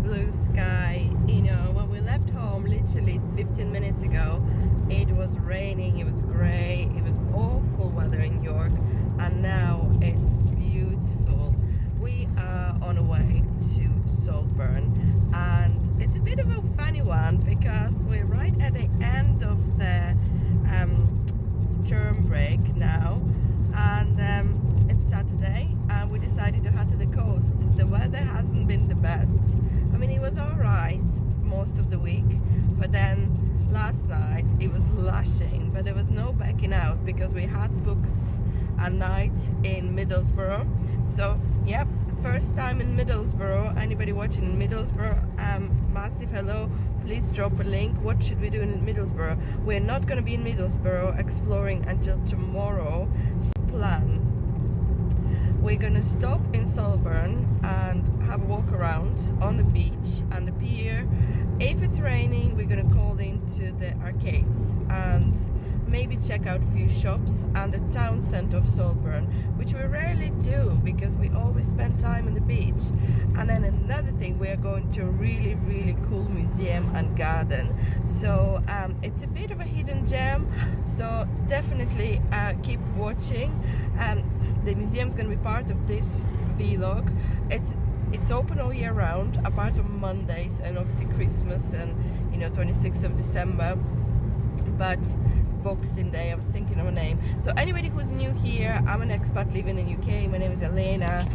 blue sky. You know, when we left home literally 15 minutes ago, it was raining, it was grey, it was awful weather in York, and now it's beautiful. We are on our way to Saltburn, and it's a bit of a funny one because we're right at the end of the term break now, and it's Saturday, and we decided to head to the coast. The weather hasn't been the best. I mean, it was alright most of the week, but then last night it was lashing, but there was no backing out because we had booked a night in Middlesbrough. So yep, first time in Middlesbrough. Anybody watching in Middlesbrough, massive hello. Please drop a link. What should we do in Middlesbrough? We're not going to be in Middlesbrough exploring until tomorrow. Plan. We're going to stop in Saltburn and have a walk around on the beach and the pier. If it's raining, we're going to call into the arcades and maybe check out a few shops and the town centre of Saltburn, which we rarely do because we always spend time on the beach. And then another thing, we are going to a really cool museum and garden. So it's a bit of a hidden gem, so definitely keep watching. The museum is going to be part of this vlog. It's open all year round apart from Mondays and obviously Christmas and 26th of December, but Boxing Day, I was thinking of a name. So anybody who's new here, I'm an expat living in UK. My name is Elena.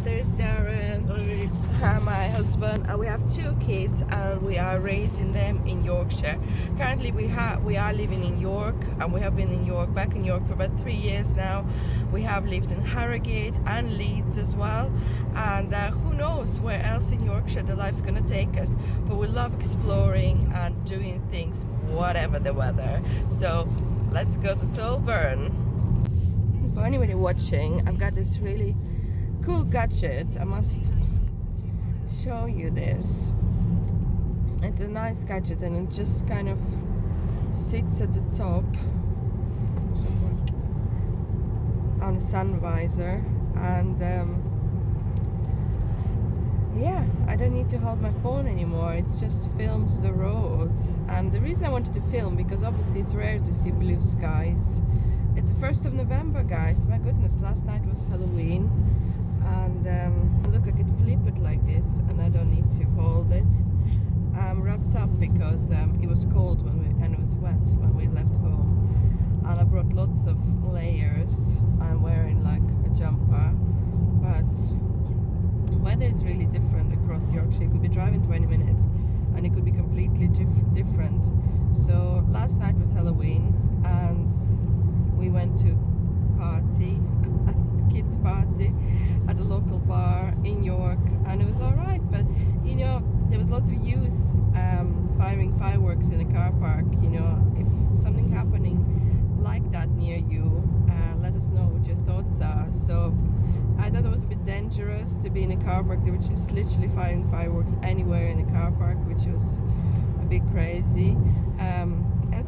There's Darren, my husband, and we have 2 kids, and we are raising them in Yorkshire. Currently we are living in York, and we have been back in York for about 3 years now. We have lived in Harrogate and Leeds as well, and who knows where else in Yorkshire the life's gonna take us, but we love exploring and doing things whatever the weather. So let's go to Saltburn. For anybody watching, I've got this really cool gadget. I must show you this. It's a nice gadget, and it just kind of sits at the top on a sun visor, and yeah, I don't need to hold my phone anymore. It just films the roads. And the reason I wanted to film, because obviously it's rare to see blue skies. It's the 1st of November, guys. My goodness, last night was Halloween. And look, I could flip it like this and I don't need to hold it. I'm wrapped up because it was cold and it was wet when we left home, and I brought lots of layers. I'm wearing like a jumper, but weather is really different across Yorkshire. You could be driving 20 minutes and it could be completely different. So last night was Halloween, and we went to party, kids party at a local bar in York, and it was alright, but there was lots of youth firing fireworks in a car park. If something happening like that near you, let us know what your thoughts are. So I thought it was a bit dangerous to be in a car park. They were just literally firing fireworks anywhere in a car park, which was a bit crazy and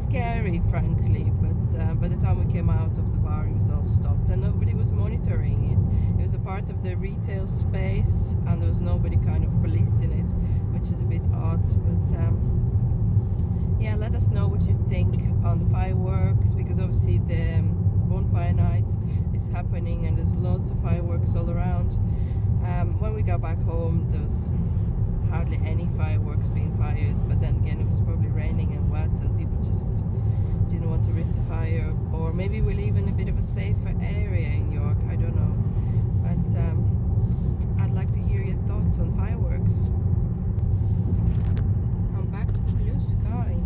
scary, frankly. But by the time we came out of the bar, it was all stopped and nobody was monitoring it. It was a part of the retail space, and there was nobody kind of policing it, which is a bit odd. But yeah, let us know what you think on the fireworks, because obviously the bonfire night is happening and there's lots of fireworks all around. When we got back home, there was hardly any fireworks being fired, but then again it was probably raining and wet and people just didn't want to risk the fire, or maybe we live in a bit of a safer area in York, I don't know. But I'd like to hear your thoughts on fireworks. I'm back to the blue sky.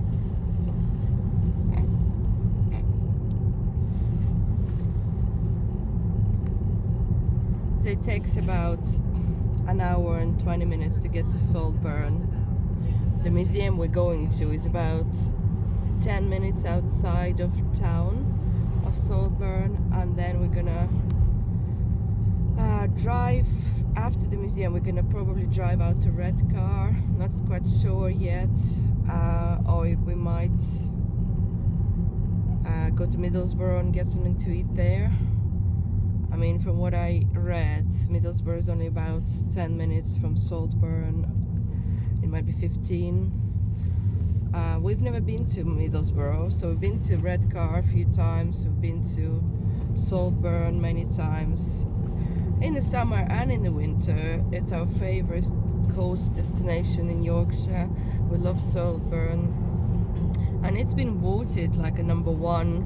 So it takes about an hour and 20 minutes to get to Saltburn. The museum we're going to is about 10 minutes outside of town of Saltburn, and then we're gonna drive after the museum. We're gonna probably drive out to Redcar, not quite sure yet, or we might go to Middlesbrough and get something to eat there. I mean, from what I read, Middlesbrough is only about 10 minutes from Saltburn, it might be 15. We've never been to Middlesbrough, so we've been to Redcar a few times, we've been to Saltburn many times. In the summer and in the winter, it's our favorite coast destination in Yorkshire. We love Saltburn, and it's been voted like a #1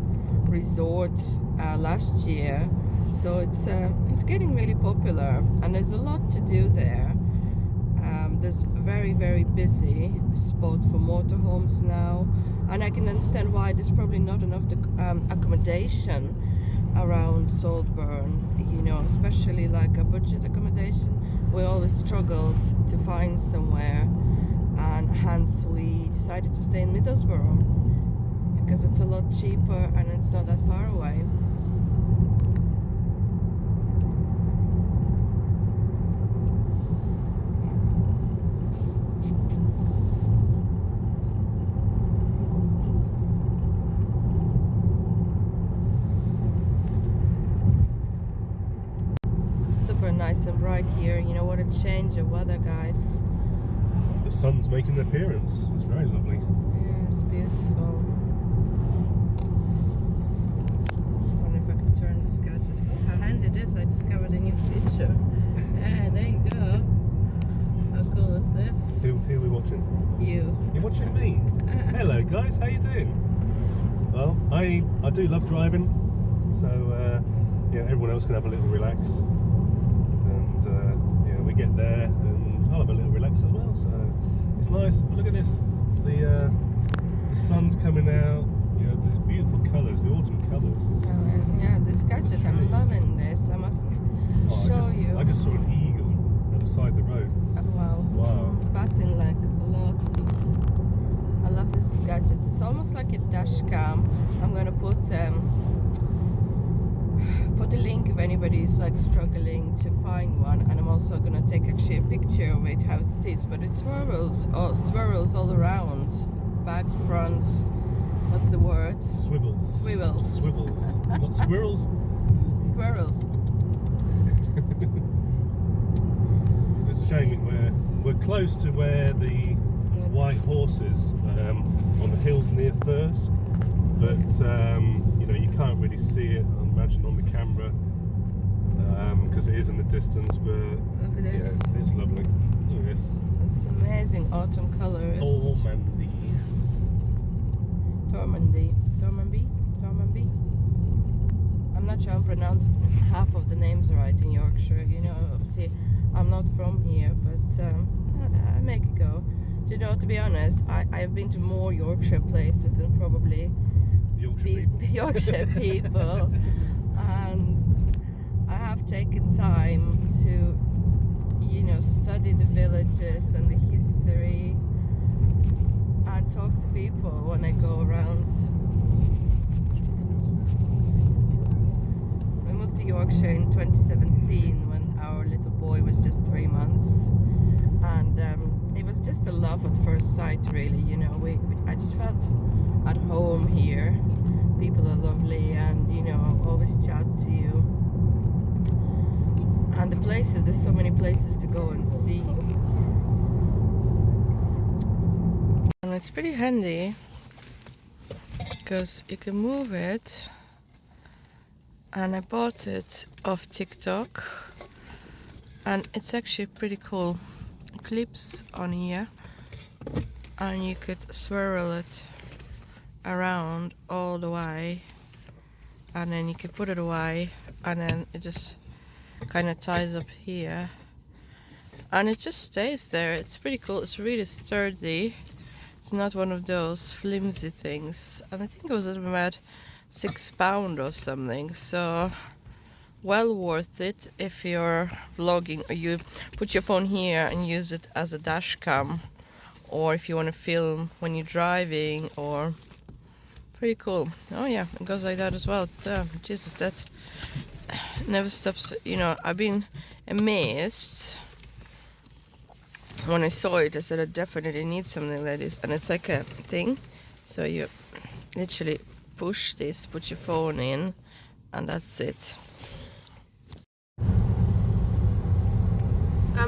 resort last year. So it's getting really popular, and there's a lot to do there. There's very, very busy spot for motorhomes now, and I can understand why there's probably not enough accommodation around Saltburn, you know, especially like a budget accommodation. We always struggled to find somewhere, and hence we decided to stay in Middlesbrough because it's a lot cheaper and it's not that far away. Nice and bright here. You know what a change of weather, guys. The sun's making an appearance. It's very lovely. Yeah, it's beautiful. I wonder if I can turn this gadget. Oh, how handy it is. I discovered a new feature. Yeah, there you go. How cool is this? Who are we watching? You. You're watching me? Hello guys, how you doing? Well, I do love driving, so yeah, everyone else can have a little relax. Yeah, we get there and I'll have a little relax as well, so it's nice. But look at this, the sun's coming out, you know, these beautiful colours, the autumn colours. Yeah, this gadget, I'm loving this. I must show you. I just saw an eagle at the side of the road. Oh, wow. Wow. Passing like lots of... I love this gadget. It's almost like a dash cam. I'm gonna put a link if anybody's like struggling to find one, and I'm also gonna take actually a picture of it, how it sits. But it swirls all around, back, front. What's the word? Swivels. Swivels. Swivels. Not squirrels. Squirrels. It's a shame we're close to where the white horse is on the hills near Thirsk, but you know, you can't really see it, I imagine, on the camera because it is in the distance. But look at this. Yeah, it's lovely. Look at this. It's amazing autumn colours. Normandy. I'm not sure I'm pronouncing half of the names right in Yorkshire. You know, obviously I'm not from here, but I make it go. You know, to be honest, I've been to more Yorkshire places than probably Yorkshire people, and I have taken time to, you know, study the villages and the history and talk to people when I go around. We moved to Yorkshire in 2017 when our little boy was just 3 months, and it was just a love at first sight, really. You know, I just felt at home here. People are lovely, and you know, always chat to you. And the places, there's so many places to go and see. And it's pretty handy because you can move it. And I bought it off TikTok, and it's actually pretty cool. Clips on here, and you could swirl it around all the way, and then you can put it away, and then it just kind of ties up here, and it just stays there. It's pretty cool. It's really sturdy. It's not one of those flimsy things, and I think it was about £6 or something, so well worth it if you're vlogging or you put your phone here and use it as a dash cam, or if you want to film when you're driving, or pretty cool. Oh yeah, it goes like that as well. Jesus, that never stops. You know, I've been amazed when I saw it. I said I definitely need something like this, and it's like a thing, so you literally push this, put your phone in, and that's it.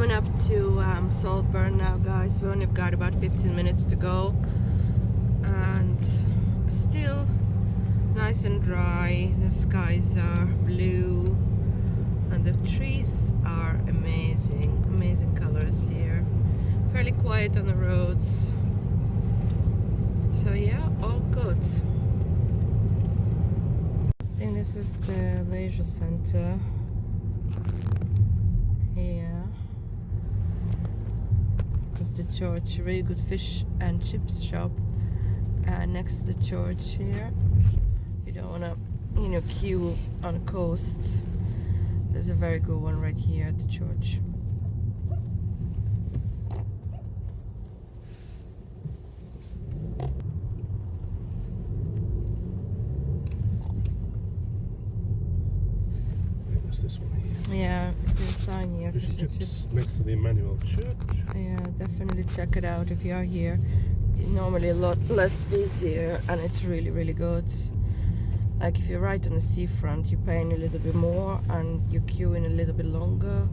coming up to Saltburn now, guys. We only got about 15 minutes to go, and still nice and dry. The skies are blue and the trees are amazing colors here. Fairly quiet on the roads, so yeah, all good. I think this is the leisure center here. It's the church, a really good fish and chips shop next to the church here. You don't want to, queue on the coast. There's a very good one right here at the church. There's this one here. Yeah, there's a sign here. Fish and chips next to the Emmanuel Church. Yeah, definitely check it out if you are here. Normally a lot less busier, and it's really good. Like if you're right on the seafront, you're paying a little bit more and you're queuing a little bit longer.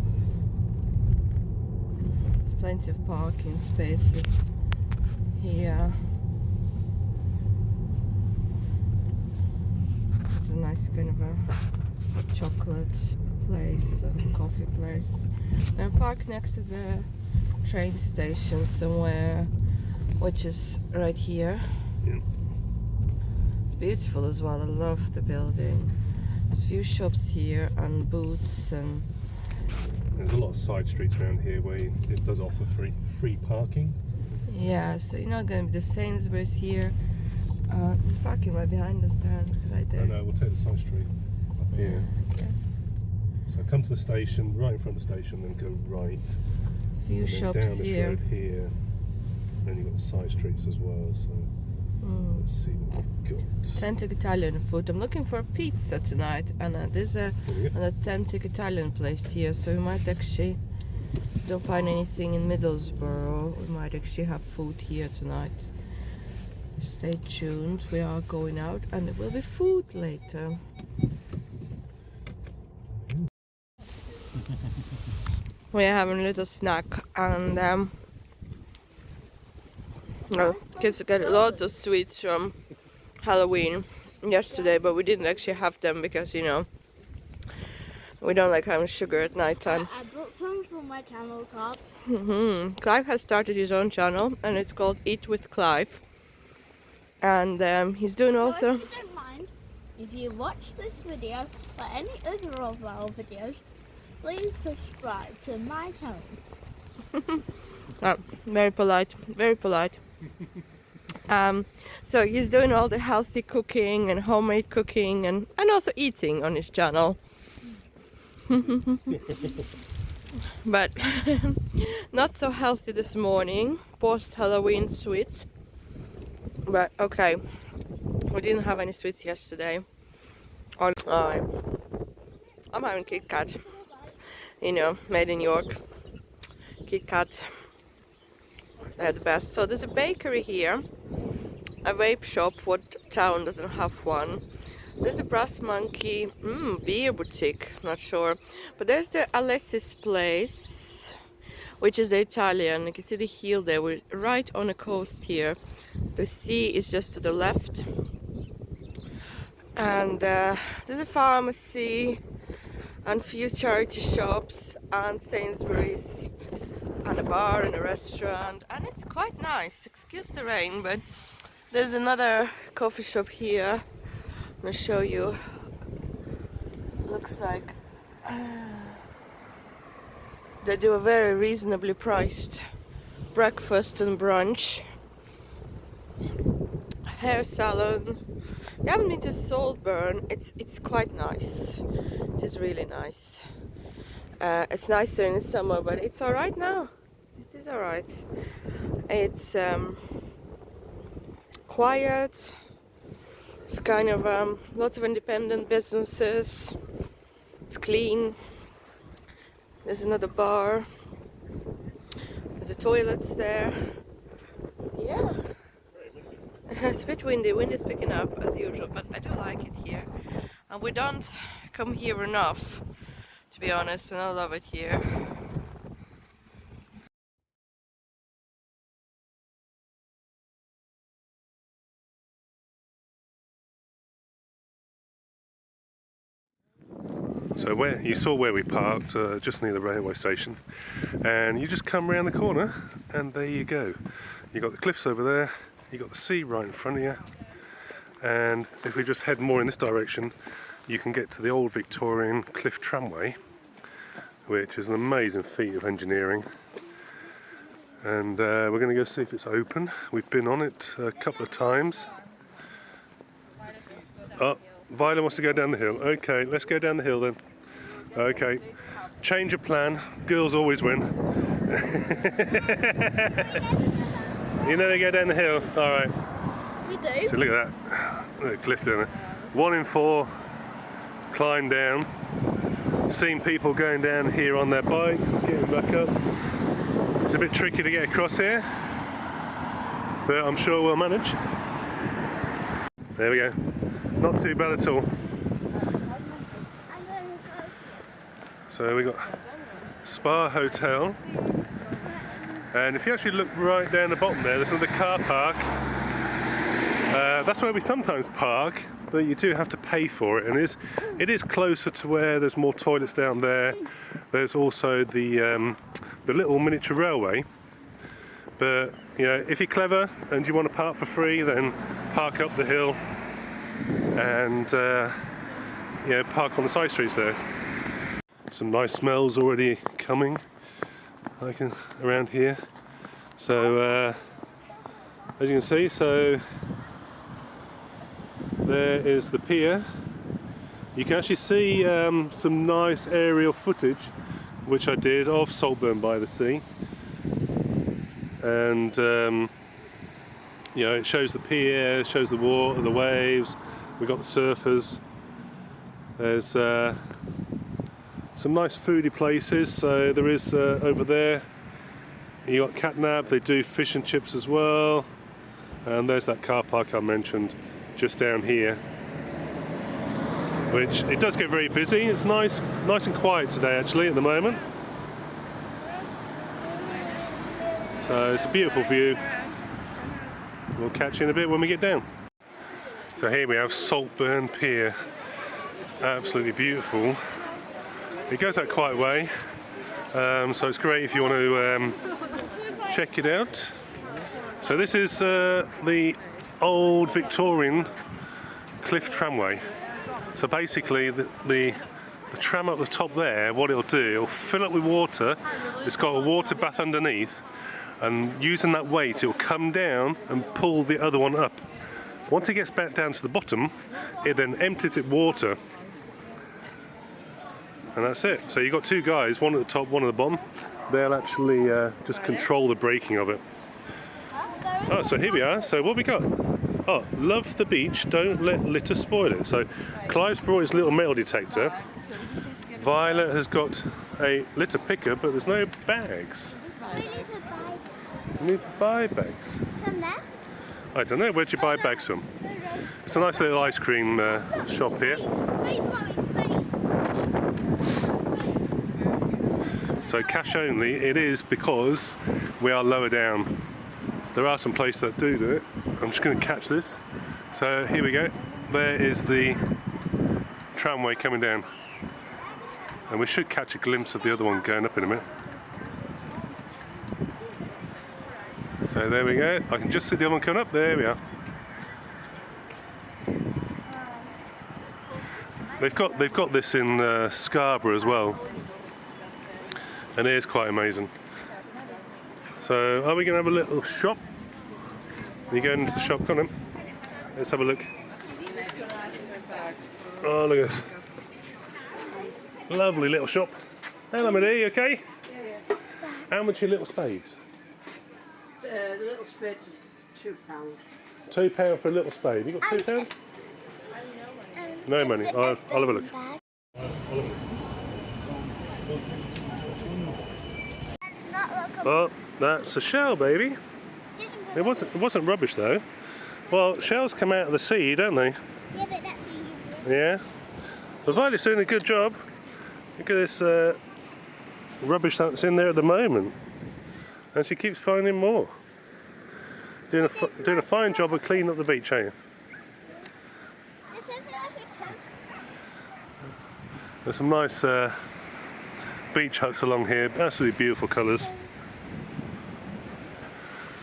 There's plenty of parking spaces here. There's a nice kind of a chocolate place, a coffee place. I'm parked next to the train station somewhere, which is right here. Yeah. It's beautiful as well. I love the building. There's a few shops here and booths, and there's a lot of side streets around here where it does offer free parking. yeah, so you're not going to be the Sainsbury's here. There's parking right behind us there, right there. No, we'll take the side street up here. Yeah. So come to the station, right in front of the station, then go right. Few and then shops down this here. road here. Then you've got the side streets as well. So let's see what we've got. Authentic Italian food. I'm looking for a pizza tonight, and there's an authentic Italian place here, so we might actually, don't find anything in Middlesbrough, we might actually have food here tonight. Stay tuned, we are going out and there will be food later. We're having a little snack, and kids got lots of sweets from Halloween yesterday, but we didn't actually have them because, we don't like having sugar at night time. I brought some from my channel, Cards. Clive has started his own channel, and it's called Eat with Clive. And he's doing also... If you don't mind, if you watch this video or any other of our videos, please subscribe to my channel. Very polite, very polite. So he's doing all the healthy cooking and homemade cooking and also eating on his channel. But not so healthy this morning, post Halloween sweets. But okay, we didn't have any sweets yesterday. I'm having Kit Kat, made in York. Kit Kat, they're the best. So there's a bakery here, a vape shop. What town doesn't have one? There's the Brass Monkey beer boutique, not sure. But there's the Alessi's place, which is the Italian. You can see the hill there. We're right on the coast here. The sea is just to the left. And there's a pharmacy and few charity shops and Sainsbury's and a bar and a restaurant, and it's quite nice. Excuse the rain, but there's another coffee shop here. I'm gonna show you. Looks like they do a very reasonably priced breakfast and brunch. Hair salon. We haven't been to Saltburn. It's quite nice. It is really nice. It's nicer in the summer, but it's all right now. It is all right. It's quiet. It's kind of lots of independent businesses. It's clean. There's another bar. There's the toilets there. Yeah. It's a bit windy. Wind is picking up as usual, but I do like it here. And we don't come here enough, to be honest, and I love it here. So where you saw where we parked, just near the railway station, and you just come around the corner and there you go. You got the cliffs over there, you got the sea right in front of you, and if we just head more in this direction, you can get to the old Victorian Cliff Tramway, which is an amazing feat of engineering. And we're going to go see if it's open. We've been on it a couple of times. Oh, Violet wants to go down the hill. Okay, let's go down the hill then. Okay, change of plan. Girls always win. You know they go down the hill. All right. We do. So look at that. Look at the cliff down there. 1 in 4 climb down. Seen people going down here on their bikes, getting back up. It's a bit tricky to get across here, but I'm sure we'll manage. There we go. Not too bad at all. So we got Spa Hotel, and if you actually look right down the bottom there, there's another car park. That's where we sometimes park, but you do have to pay for it, and it is closer to where there's more toilets down there. There's also the little miniature railway, but you know, if you're clever and you want to park for free, then park up the hill and you know, park on the side streets there. Some nice smells already coming around here. So as you can see, so there is the pier. You can actually see some nice aerial footage, which I did, of Saltburn-by-the-Sea, and you know, it shows the pier, it shows the water, the waves. We've got the surfers. There's some nice foodie places. So there is over there, you got Catnap, they do fish and chips as well, and there's that car park I mentioned just down here, which it does get very busy. It's nice and quiet today actually at the moment. So it's a beautiful view. We'll catch you in a bit when we get down. So here we have Saltburn Pier. Absolutely beautiful. It goes out quite a way, so it's great if you want to check it out. So this is the old Victorian Cliff Tramway. So basically the tram up the top there, what it'll do, it'll fill up with water. It's got a water bath underneath, and using that weight it'll come down and pull the other one up. Once it gets back down to the bottom, it then empties its water, and that's it. So you've got two guys, one at the top, one at the bottom. They'll actually just control the braking of it. Oh, so here we are. So what we got? Oh, love the beach, don't let litter spoil it. So Clive's brought his little metal detector. Violet has got a litter picker, but there's no bags. You need to buy bags. From there? I don't know, where'd you buy bags from? It's a nice little ice cream shop here. Wait, Mommy, So cash only it is, because we are lower down. There are some places that do it. I'm just going to catch this. So here we go. There is the tramway coming down, and we should catch a glimpse of the other one going up in a minute. So there we go. I can just see the other one coming up. There we are. They've got this in Scarborough as well, and it is quite amazing. So are we going to have a little shop? Are you going into the shop? Come on, let's have a look. Oh, look at this lovely little shop. Hello, my dear, you okay? Yeah. How much are your little spades? The little spade's £2. £2 for a little spade. You got £2? No money. I'll have a look. Oh, that's a shell, baby. It wasn't rubbish though. Well, shells come out of the sea, don't they? Yeah, but that's easy. Yeah. But Violet's doing a good job. Look at this rubbish that's in there at the moment, and she keeps finding more. Doing a fine job of cleaning up the beach, ain't you? There's some nice beach huts along here, absolutely beautiful colours.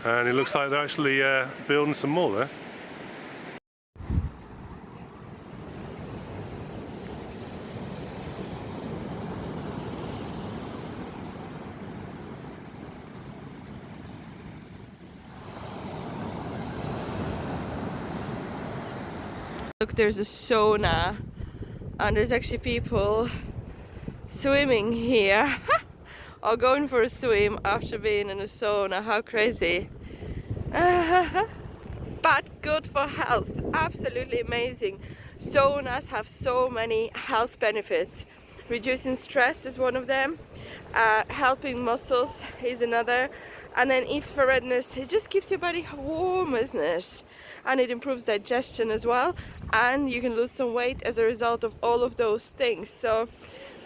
And it looks like they're actually building some more there. Look, there's a sauna, and there's actually people swimming here or going for a swim after being in a sauna. How crazy. But good for health, absolutely amazing. Saunas have so many health benefits. Reducing stress is one of them, helping muscles is another, and then infraredness, it just keeps your body warm, isn't it? And it improves digestion as well, and you can lose some weight as a result of all of those things. So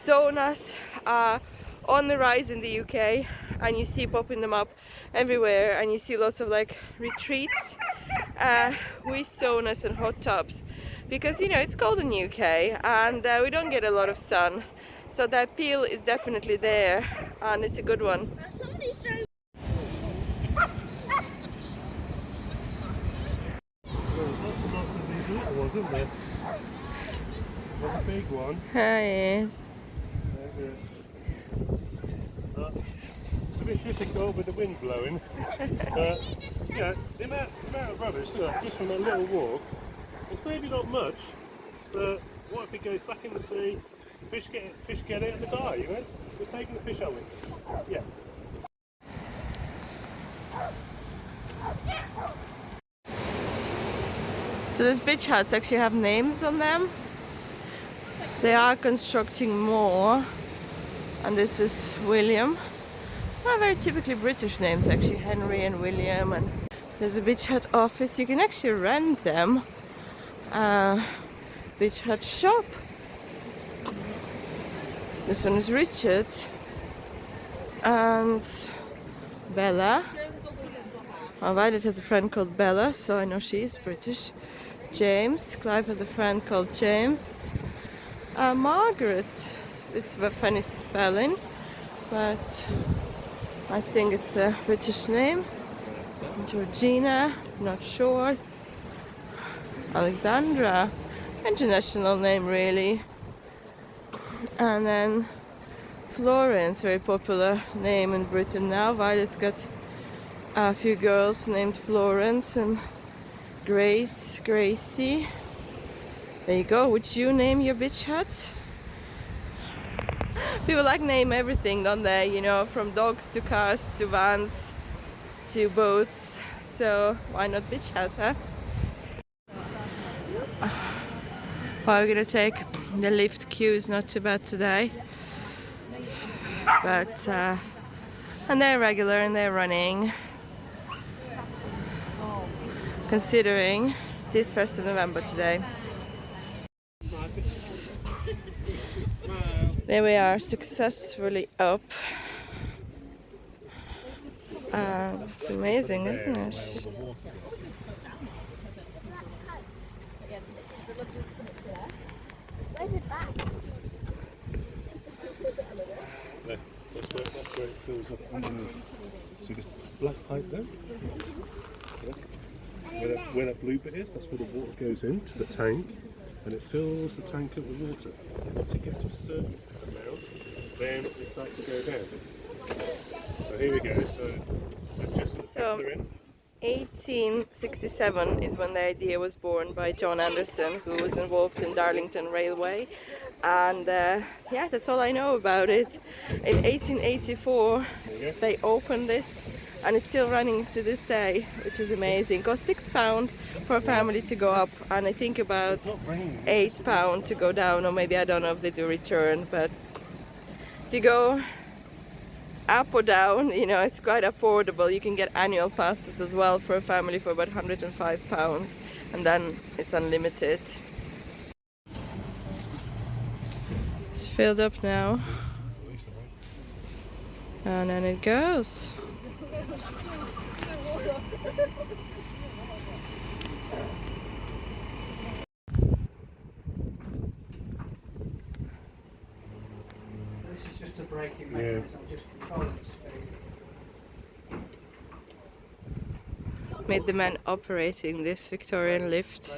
saunas are on the rise in the UK, and you see popping them up everywhere, and you see lots of like retreats with saunas and hot tubs, because you know it's cold in the UK and we don't get a lot of sun, so the appeal is definitely there, and it's a good one. Lots of these little ones, isn't there? There's a big one. Hi. It's a bit difficult with the wind blowing. Yeah, the amount of rubbish, look, just from a little walk, it's maybe not much, but what if it goes back in the sea, fish get it and they die, you know? We're taking the fish, aren't we? Yeah. So these beach huts actually have names on them. They are constructing more, and this is William. Not very typically British names actually, Henry and William. And there's a beach hut office, you can actually rent them. Beach hut shop. This one is Richard and Bella. Violet has a friend called Bella, so I know she is British. James, Clive has a friend called James. Margaret, it's a funny spelling, but I think it's a British name. Georgina, not sure. Alexandra, international name really. And then Florence, very popular name in Britain now. Violet's got a few girls named Florence and Grace, Gracie. There you go. Would you name your beach hut? People like name everything, don't they? You know, from dogs to cars to vans to boats. So why not beach hut, huh? Well, we're gonna take the lift queue, is not too bad today. But and they're regular and they're running. Considering it is 1st of November today. There we are, successfully up. It's amazing, isn't it? Where's it back? There, that's where it fills up underneath. See this black pipe there? Yeah. Where that blue bit is, that's where the water goes into the tank, and it fills the tank up with water. Once it gets to a certain amount, then it starts to go down. So here we go. So in. 1867 is when the idea was born by John Anderson, who was involved in Darlington Railway, and yeah, that's all I know about it. In 1884 they opened this, and it's still running to this day, which is amazing. It costs £6 for a family to go up, and I think about £8 to go down, or maybe I don't know if they do return, but if you go up or down, you know, it's quite affordable. You can get annual passes as well for a family for about £105, and then it's unlimited. It's filled up now, and then it goes. braking mechanism, just controlling the speed. Meet the man operating this Victorian lift.